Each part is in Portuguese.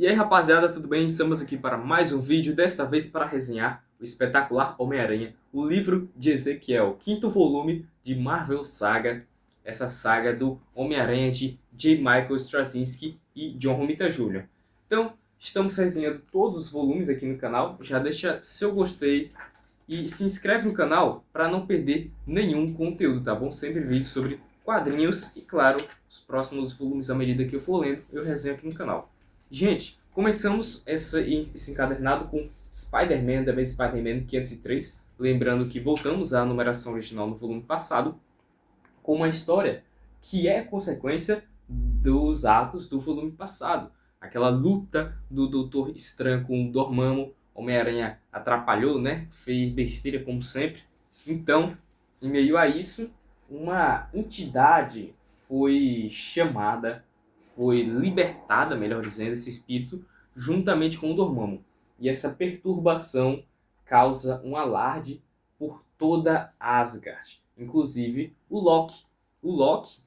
E aí, rapaziada, tudo bem? Estamos aqui para mais um vídeo, desta vez para resenhar o espetacular Homem-Aranha, o livro de Ezequiel, quinto volume de Marvel Saga, essa saga do Homem-Aranha de J. Michael Straczynski e John Romita Jr. Então, estamos resenhando todos os volumes aqui no canal, já deixa seu gostei e se inscreve no canal para não perder nenhum conteúdo, tá bom? Sempre vídeo sobre quadrinhos e, claro, os próximos volumes à medida que eu for lendo, eu resenho aqui no canal. Gente, começamos esse encadernado com Spider-Man, também Spider-Man 503. Lembrando que voltamos à numeração original no volume passado, com uma história que é consequência dos atos do volume passado. Aquela luta do Doutor Estranho com o Dormammu, Homem-Aranha atrapalhou, né? Fez besteira como sempre. Então, em meio a isso, uma entidade foi chamada, foi libertada, melhor dizendo, esse espírito, juntamente com o Dormammu. E essa perturbação causa um alarde por toda Asgard, inclusive o Loki. O Loki,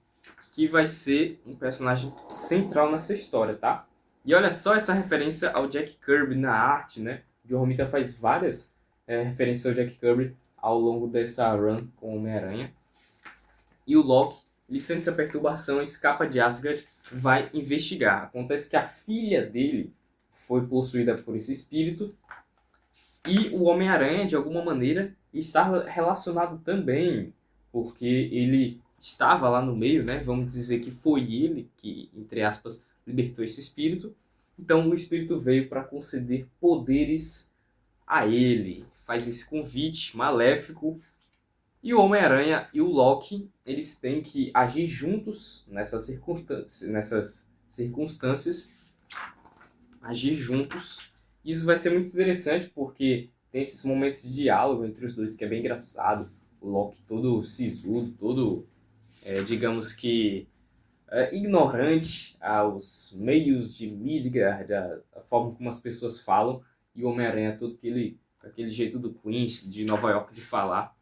que vai ser um personagem central nessa história, tá? E olha só essa referência ao Jack Kirby na arte, né? O John Romita faz várias referências ao Jack Kirby ao longo dessa run com o Homem-Aranha. E o Loki, ele sente essa perturbação, escapa de Asgard, vai investigar. Acontece que a filha dele foi possuída por esse espírito e o Homem-Aranha, de alguma maneira, estava relacionado também, porque ele estava lá no meio, né? Vamos dizer que foi ele que, entre aspas, libertou esse espírito. Então o espírito veio para conceder poderes a ele. Faz esse convite maléfico. E o Homem-Aranha e o Loki, eles têm que agir juntos nessas circunstâncias. Agir juntos. Isso vai ser muito interessante porque tem esses momentos de diálogo entre os dois que é bem engraçado. O Loki todo sisudo, todo, digamos que, ignorante aos meios de Midgard, a forma como as pessoas falam. E o Homem-Aranha todo aquele jeito do Queens, de Nova York, de falar.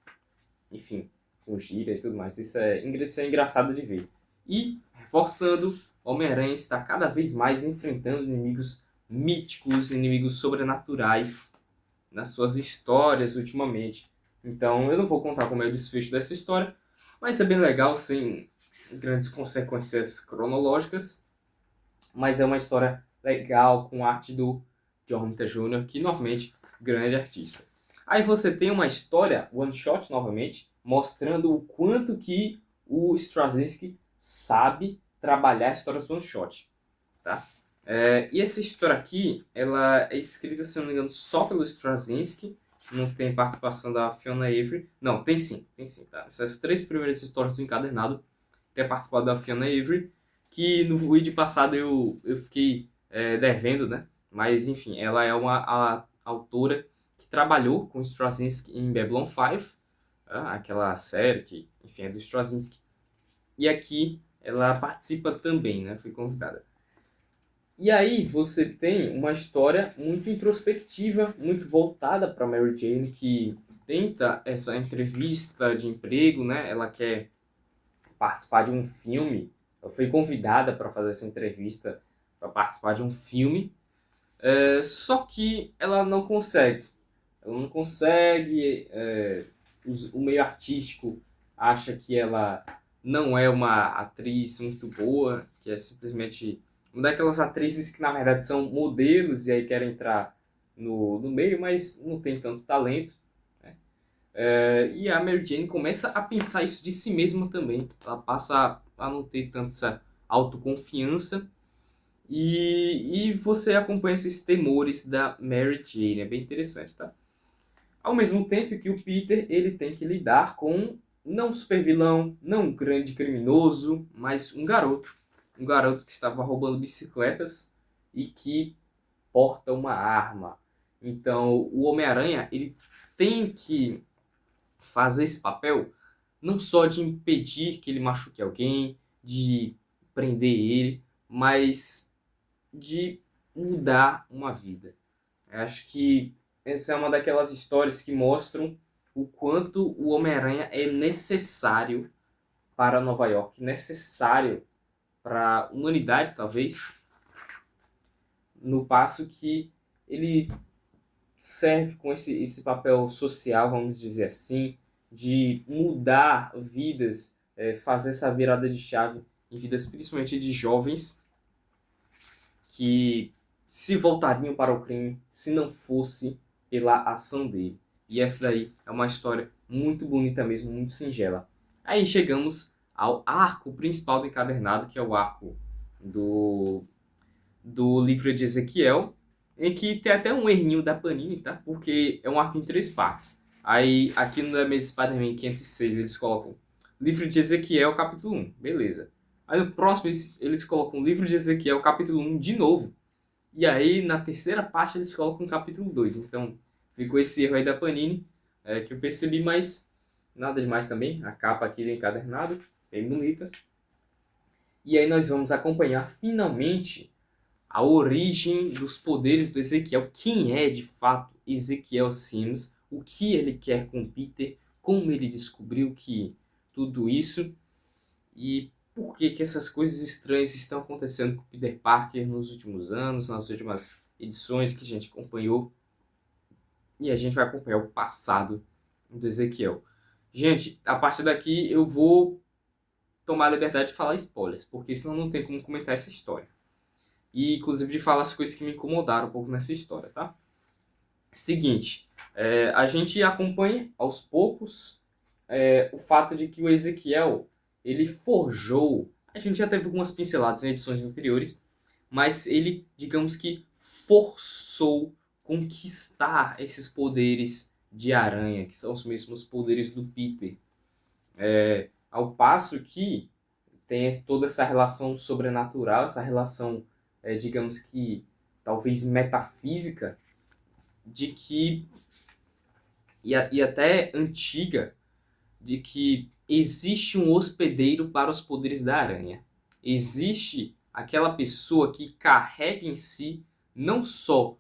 Enfim, com gíria e tudo mais. Isso é engraçado de ver. E, reforçando, Homem-Aranha está cada vez mais enfrentando inimigos míticos, inimigos sobrenaturais nas suas histórias ultimamente. Então, eu não vou contar como é o desfecho dessa história, mas é bem legal, sem grandes consequências cronológicas. Mas é uma história legal, com arte do John Romita Jr., que, novamente, grande artista. Aí você tem uma história, one shot novamente, mostrando o quanto que o Straczynski sabe trabalhar a história do one shot, tá? E essa história aqui, ela é escrita, se não me engano, só pelo Straczynski, não tem participação da Fiona Avery. Não, tem sim, tá? Essas três primeiras histórias do encadernado tem participado da Fiona Avery, que no vídeo passado eu fiquei devendo, né? Mas enfim, ela é uma autora que trabalhou com Straczynski em Babylon 5, aquela série que, enfim, é do Straczynski. E aqui ela participa também, né? Foi convidada. E aí você tem uma história muito introspectiva, muito voltada para Mary Jane, que tenta essa entrevista de emprego, né? Ela quer participar de um filme. Ela foi convidada para fazer essa entrevista para participar de um filme, só que ela não consegue. Ela não consegue, o meio artístico acha que ela não é uma atriz muito boa, que é simplesmente uma daquelas atrizes que na verdade são modelos e aí querem entrar no meio, mas não tem tanto talento, né? E a Mary Jane começa a pensar isso de si mesma também. Ela passa a não ter tanto essa autoconfiança e você acompanha esses temores da Mary Jane. É bem interessante, tá? Ao mesmo tempo que o Peter ele tem que lidar com não um super vilão, não um grande criminoso, mas um garoto. Um garoto que estava roubando bicicletas e que porta uma arma. Então o Homem-Aranha ele tem que fazer esse papel não só de impedir que ele machuque alguém, de prender ele, mas de mudar uma vida. Eu acho que essa é uma daquelas histórias que mostram o quanto o Homem-Aranha é necessário para Nova York, necessário para a humanidade, talvez. no passo que ele serve com esse papel social, vamos dizer assim, de mudar vidas, fazer essa virada de chave em vidas principalmente de jovens que se voltariam para o crime se não fosse pela ação dele. E essa daí é uma história muito bonita mesmo, muito singela. Aí chegamos ao arco principal do encadernado, que é o arco do livro de Ezequiel, em que tem até um errinho da Panini, tá? Porque é um arco em 3 partes. Aí, aqui no Amazing Spider-Man 506, eles colocam livro de Ezequiel, capítulo 1. Beleza. Aí no próximo, eles colocam livro de Ezequiel, capítulo 1 de novo. E aí, na terceira parte, eles colocam capítulo 2. Então, ficou esse erro aí da Panini, que eu percebi, mas nada demais também. A capa aqui do encadernado, bem bonita. E aí nós vamos acompanhar, finalmente, a origem dos poderes do Ezequiel. Quem é, de fato, Ezequiel Sims? O que ele quer com Peter? Como ele descobriu que tudo isso? E por que essas coisas estranhas estão acontecendo com o Peter Parker nos últimos anos, nas últimas edições que a gente acompanhou. E a gente vai acompanhar o passado do Ezequiel. Gente, a partir daqui eu vou tomar a liberdade de falar spoilers, porque senão não tem como comentar essa história. E inclusive de falar as coisas que me incomodaram um pouco nessa história, tá? Seguinte, a gente acompanha aos poucos o fato de que o Ezequiel, ele forjou, a gente já teve algumas pinceladas em edições anteriores, mas ele, digamos que, forçou conquistar esses poderes de aranha, que são os mesmos poderes do Peter. Ao passo que tem toda essa relação sobrenatural, essa relação, digamos que, talvez metafísica, de que, e até antiga, de que existe um hospedeiro para os poderes da aranha. Existe aquela pessoa que carrega em si não só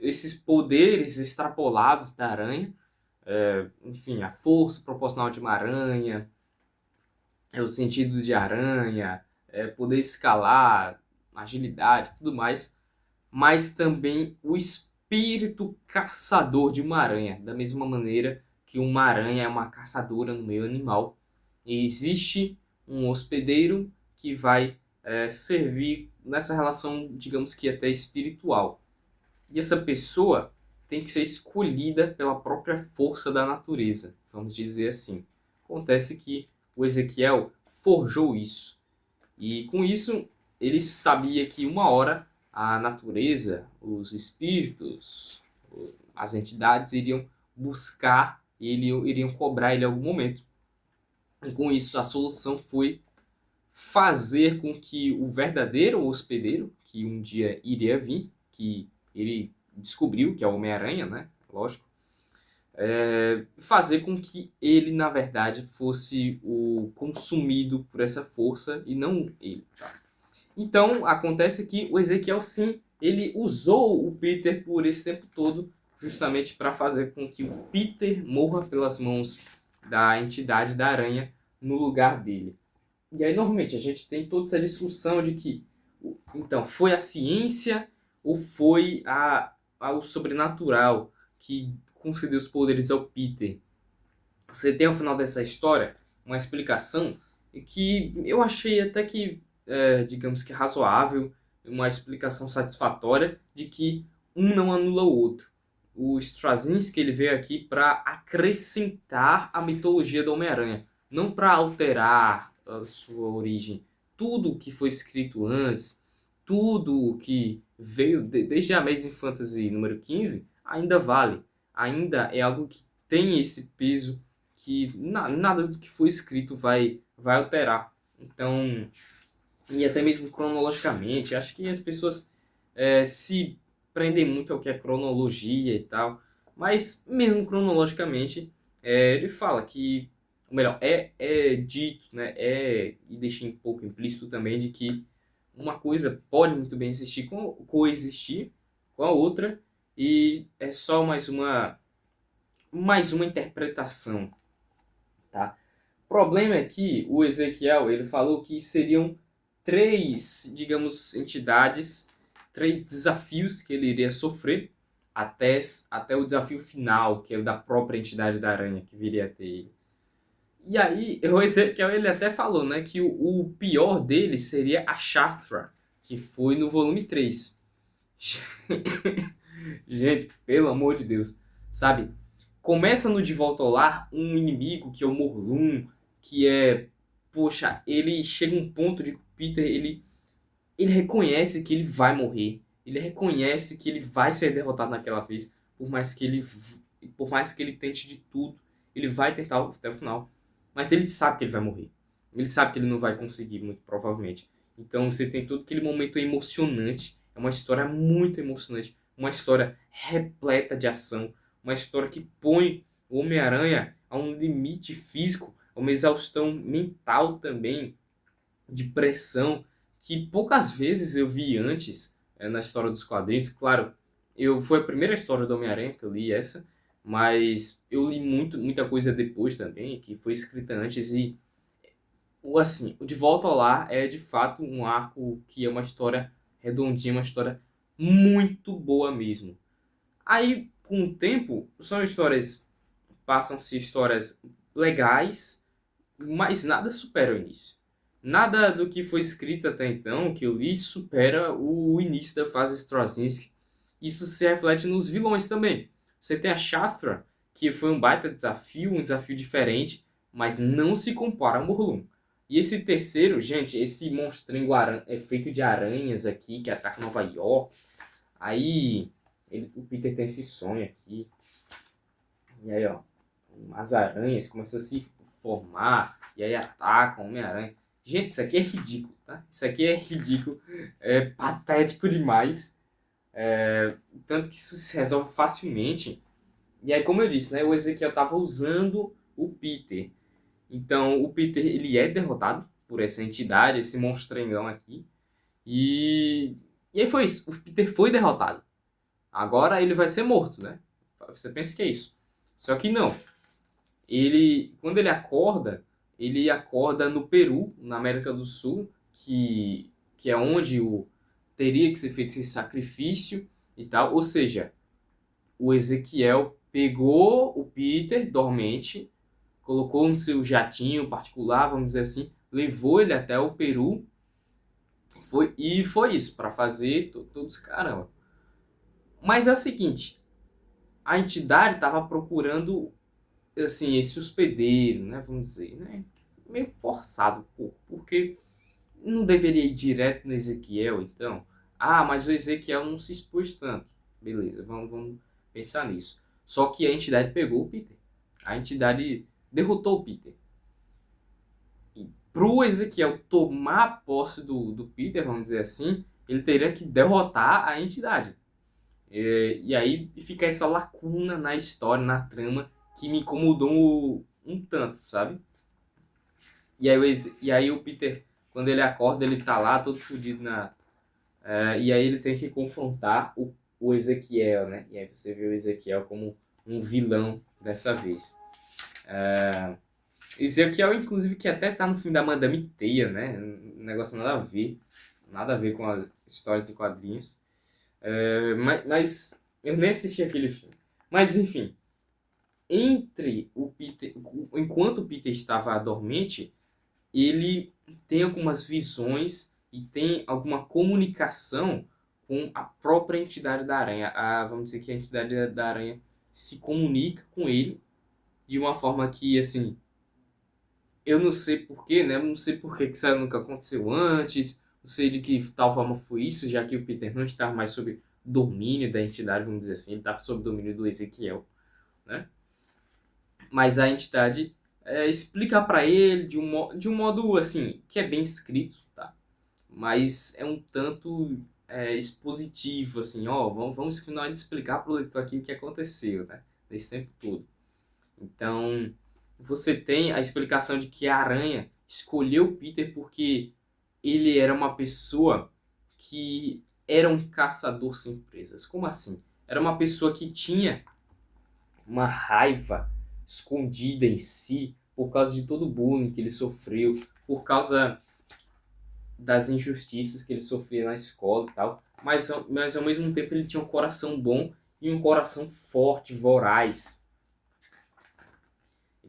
esses poderes extrapolados da aranha, enfim, a força proporcional de uma aranha, o sentido de aranha, poder escalar, agilidade, tudo mais, mas também o espírito caçador de uma aranha, da mesma maneira que uma aranha é uma caçadora no meio animal. E existe um hospedeiro que vai servir nessa relação, digamos que até espiritual. E essa pessoa tem que ser escolhida pela própria força da natureza, vamos dizer assim. Acontece que o Ezequiel forjou isso. E com isso, ele sabia que uma hora a natureza, os espíritos, as entidades iriam buscar ele, iriam cobrar ele em algum momento. E com isso, a solução foi fazer com que o verdadeiro hospedeiro, que um dia iria vir, que ele descobriu, que é o Homem-Aranha, né? Lógico. Fazer com que ele, na verdade, fosse o consumido por essa força e não ele. Tá? Então, acontece que o Ezequiel, sim, ele usou o Peter por esse tempo todo, justamente para fazer com que o Peter morra pelas mãos da entidade da aranha no lugar dele. E aí, novamente, a gente tem toda essa discussão de que, então, foi a ciência ou foi o sobrenatural que concedeu os poderes ao Peter? Você tem ao final dessa história uma explicação que eu achei até que, digamos que razoável, uma explicação satisfatória de que um não anula o outro. O Straczynski, ele veio aqui para acrescentar a mitologia do Homem-Aranha, não para alterar a sua origem. Tudo o que foi escrito antes, tudo o que veio desde a Amazing Fantasy número 15, ainda vale. Ainda é algo que tem esse peso que nada do que foi escrito vai alterar. Então, e até mesmo cronologicamente, acho que as pessoas se prendem muito ao que é cronologia e tal, mas mesmo cronologicamente, ele fala que, ou melhor, é dito, né, e deixa um pouco implícito também de que uma coisa pode muito bem existir, coexistir com a outra, e é só mais uma interpretação, tá? O problema é que o Ezequiel, ele falou que seriam 3, digamos, entidades, 3 desafios que ele iria sofrer até o desafio final, que é o da própria entidade da aranha que viria a ter ele. E aí, o Ezequiel ele até falou, né, que o pior dele seria a Shafra, que foi no volume 3. Gente, pelo amor de Deus, sabe? Começa no De Volta ao Lar um inimigo que é o Morlun, que é, poxa, ele chega a um ponto de que o Peter, ele reconhece que ele vai morrer. Ele reconhece que ele vai ser derrotado naquela vez, por mais que ele tente de tudo, ele vai tentar até o final. Mas ele sabe que ele vai morrer. Ele sabe que ele não vai conseguir, muito provavelmente. Então você tem todo aquele momento emocionante. É uma história muito emocionante. Uma história repleta de ação. Uma história que põe o Homem-Aranha a um limite físico, a uma exaustão mental também, de pressão, que poucas vezes eu vi antes na história dos quadrinhos. Claro, foi a primeira história do Homem-Aranha que eu li essa, mas eu li muita coisa depois também, que foi escrita antes, e o De Volta ao Lar é de fato um arco que é uma história redondinha, uma história muito boa mesmo. Aí, com o tempo, passam-se histórias legais, mas nada supera o início. Nada do que foi escrito até então, que eu li, supera o início da fase Straczynski. Isso se reflete nos vilões também. Você tem a Shafra, que foi um baita desafio, um desafio diferente, mas não se compara ao Morlun. E esse terceiro, gente, esse monstrengo é feito de aranhas aqui, que ataca Nova York. Aí o Peter tem esse sonho aqui. E aí, ó, as aranhas começam a se formar, e aí atacam o Homem-Aranha. Gente, isso aqui é ridículo, tá? Isso aqui é ridículo, é patético demais. Tanto que isso se resolve facilmente. E aí, como eu disse, né, o Ezequiel estava usando o Peter. Então, o Peter ele é derrotado por essa entidade, esse monstrengão aqui. E aí foi isso. O Peter foi derrotado. Agora ele vai ser morto, né? Você pensa que é isso. Só que não. Quando ele acorda no Peru, na América do Sul, que é onde teria que ser feito esse sacrifício e tal. Ou seja, o Ezequiel pegou o Peter dormente, colocou no seu jatinho particular, vamos dizer assim, levou ele até o Peru, foi isso, para fazer todos caramba. Mas é o seguinte, a entidade estava procurando assim, esse hospedeiro, né, vamos dizer, né, meio forçado, porque não deveria ir direto no Ezequiel, então. Ah, mas o Ezequiel não se expôs tanto. Beleza, vamos pensar nisso. Só que a entidade pegou o Peter. A entidade derrotou o Peter. E pro Ezequiel tomar posse do Peter, vamos dizer assim, ele teria que derrotar a entidade. E aí fica essa lacuna na história, na trama, que me incomodou um tanto, sabe? E aí o Peter, quando ele acorda, ele tá lá todo fodido e aí ele tem que confrontar o Ezequiel, né? E aí você vê o Ezequiel como um vilão dessa vez. Ezequiel, inclusive, que até tá no filme da Madame Teia, né? Um negócio nada a ver. Nada a ver com as histórias de quadrinhos. Mas eu nem assisti aquele filme. Mas, enfim. Enquanto o Peter estava dormente, ele tem algumas visões e tem alguma comunicação com a própria entidade da aranha. Vamos dizer que a entidade da aranha se comunica com ele de uma forma que, assim, eu não sei porquê, né? Eu não sei por que isso nunca aconteceu antes, não sei de que tal forma foi isso, já que o Peter não estava mais sob domínio da entidade, vamos dizer assim, ele estava sob domínio do Ezequiel, né? Mas a entidade explica para ele de um modo, assim, que é bem escrito, tá? Mas é um tanto expositivo, assim, ó, vamos final de explicar para o leitor aqui o que aconteceu, né? Nesse tempo todo. Então, você tem a explicação de que a aranha escolheu o Peter porque ele era uma pessoa que era um caçador sem presas. Como assim? Era uma pessoa que tinha uma raiva escondida em si por causa de todo o bullying que ele sofreu, por causa das injustiças que ele sofria na escola e tal. mas ao mesmo tempo ele tinha um coração bom e um coração forte, voraz.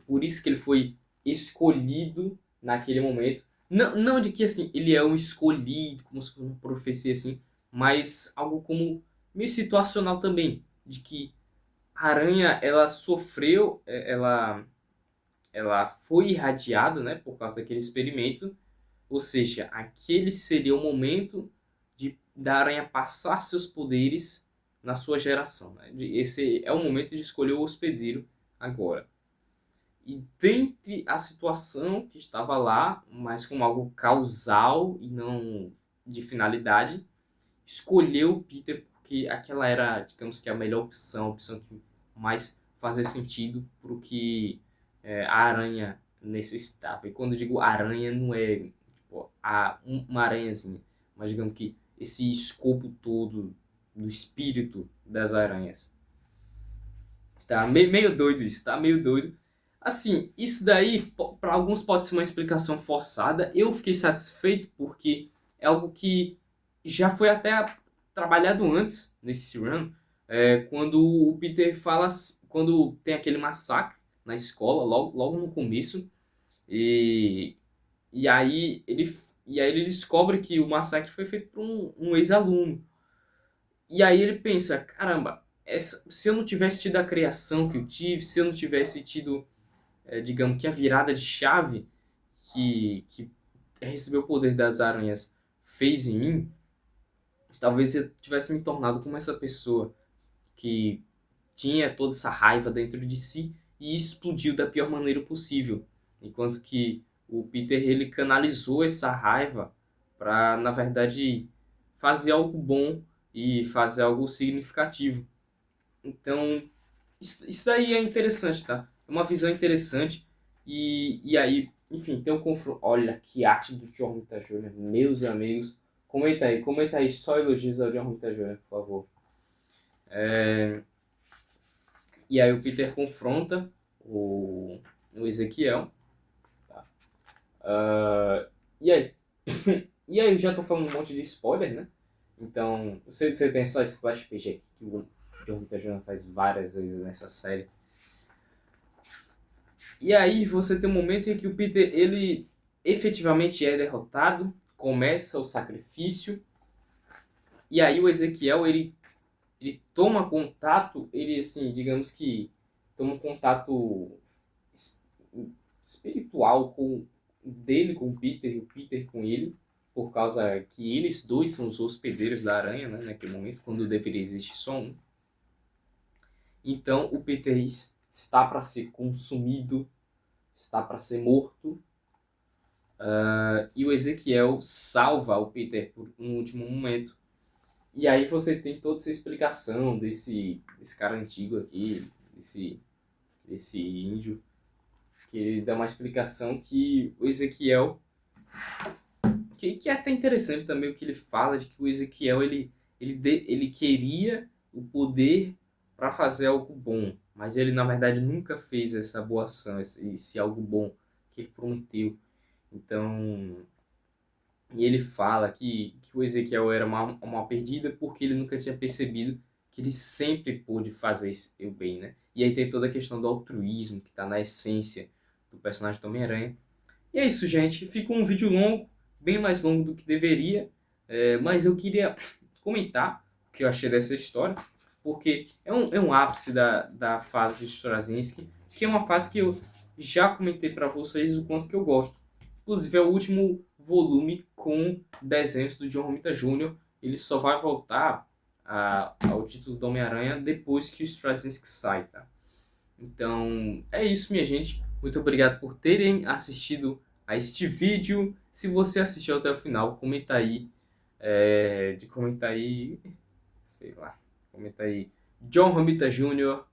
Por isso que ele foi escolhido naquele momento. Não de que assim, ele é um escolhido, como se fosse uma profecia assim, mas algo como meio situacional também, de que a aranha ela sofreu, ela foi irradiada, né, por causa daquele experimento, ou seja, aquele seria o momento da aranha passar seus poderes na sua geração. Né? Esse é o momento de escolher o hospedeiro agora. E dentre a situação que estava lá, mas como algo causal e não de finalidade, escolheu o Peter porque aquela era, digamos que a melhor opção, a opção que mais fazia sentido para o que a aranha necessitava. E quando eu digo aranha, não é tipo, uma aranhazinha, mas digamos que esse escopo todo do espírito das aranhas. Tá meio doido isso, tá meio doido. Assim, isso daí, para alguns pode ser uma explicação forçada. Eu fiquei satisfeito porque é algo que já foi até trabalhado antes nesse run. Quando o Peter fala, quando tem aquele massacre na escola, logo no começo, e, e aí ele descobre que o massacre foi feito por um ex-aluno. E aí ele pensa, caramba, se eu não tivesse tido a criação que eu tive, se eu não tivesse tido, digamos que a virada de chave que receber o poder das aranhas fez em mim, talvez eu tivesse me tornado como essa pessoa que tinha toda essa raiva dentro de si e explodiu da pior maneira possível. Enquanto que o Peter ele canalizou essa raiva para, na verdade, fazer algo bom e fazer algo significativo. Então, isso daí é interessante, tá? É uma visão interessante. E aí, enfim, tem um confronto. Olha que arte do John Romita Jr., meus amigos. Comenta aí só elogios ao John Romita Jr., por favor. E aí o Peter confronta o Ezequiel. Tá? E aí? E aí, eu já tô falando um monte de spoiler, né? Então, você tem essa splash page aqui que o John Romita Jr. faz várias vezes nessa série. E aí você tem um momento em que o Peter, ele efetivamente é derrotado, começa o sacrifício, e aí o Ezequiel, ele toma contato, ele assim, digamos que toma um contato espiritual dele com o Peter e o Peter com ele, por causa que eles dois são os hospedeiros da aranha, né, naquele momento, quando deveria existir só um. Então o Peter está para ser consumido, está para ser morto, e o Ezequiel salva o Peter por um último momento. E aí você tem toda essa explicação desse cara antigo aqui, desse índio, que ele dá uma explicação que o Ezequiel, que é até interessante também o que ele fala, de que o Ezequiel ele queria o poder para fazer algo bom, mas ele na verdade nunca fez essa boa ação, esse algo bom que ele prometeu. Então, e ele fala que o Ezequiel era uma perdida porque ele nunca tinha percebido que ele sempre pôde fazer o bem, né? E aí tem toda a questão do altruísmo que está na essência do personagem do Homem-Aranha. E é isso, gente. Fica um vídeo longo, bem mais longo do que deveria, mas eu queria comentar o que eu achei dessa história, porque é um ápice da fase do Straczynski, que é uma fase que eu já comentei para vocês o quanto que eu gosto. Inclusive é o último volume com desenhos do John Romita Jr. Ele só vai voltar ao título do Homem-Aranha depois que o Straczynski sai, tá? Então, é isso, minha gente. Muito obrigado por terem assistido a este vídeo. Se você assistiu até o final, comenta aí. Sei lá. Comenta aí. John Romita Jr.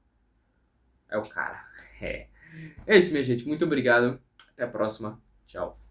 é o cara. É isso, minha gente. Muito obrigado. Até a próxima. Tchau.